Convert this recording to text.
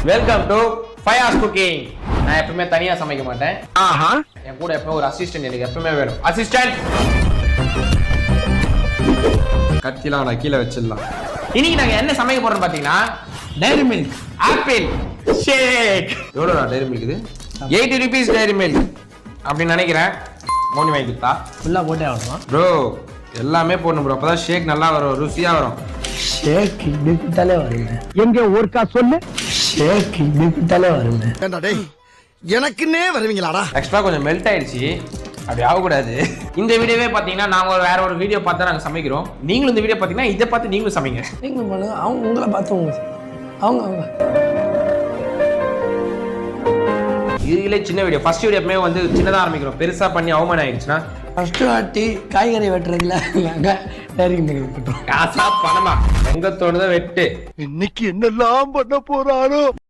Welcome to fires cooking. நான் எப்பவுமே தனியா சமைக்க மாட்டேன். என் கூட எப்பவுமே ஒரு அசிஸ்டன்ட் எனக்கு எப்பவுமே வேணும். அசிஸ்டன்ட் கத்திலாம் நான் கீழே வச்சிடலாம். இன்னைக்கு நாங்க என்ன சமைக்க போறோம் பாத்தீங்கன்னா டைரி மில்க் ஆப்பிள் ஷேக். எவ்வளோ டைரி மில்க் இது? 80 rupees டைரி மில்க் அப்படின்னு நினைக்கிறேன். மோனி வாங்கி கொடுத்தா ஃபுல்லாக போட்டே ஆகணும் ப்ரோ. எல்லாமே போடணும் ப்ரோ, அப்பதான் ஷேக் நல்லா வரும், ருசியா வரும். ஷேக் இப்படித்தாலே வருங்க. எங்க ஒருக்கா சொல்லு. ஷேக் இப்படித்தாலே வருங்க. எனக்குன்னே வருவீங்களாடா. எக்ஸ்ட்ரா கொஞ்சம் மெல்ட் ஆயிடுச்சு, அப்படி ஆகக்கூடாது. இந்த வீடியோவே பார்த்தீங்கன்னா நாங்கள் வேற ஒரு வீடியோ பார்த்து நாங்கள் சமைக்கிறோம். நீங்களும் இந்த வீடியோ பார்த்தீங்கன்னா இதை பார்த்து நீங்களும் சமைங்க. நீங்கள் பண்ணுங்க, அவங்க உங்களை பார்த்து அவங்க இதுல சின்ன வீடியோ, ஃபர்ஸ்ட் வீடியோ எப்பவுமே வந்து சின்னதாக ஆரம்பிக்கிறோம். பெருசா பண்ணி அவமானம் ஆயிடுச்சுன்னா ஃபர்ஸ்ட் வாட்டி காய்கறி வெட்டுறதுல நாங்கள் டைரி மில்க் வெட்டுறோம். காசா பணமா எங்க தோணுதோ வெட்டு. இன்னைக்கு என்னெல்லாம் பண்ண போறாரோ.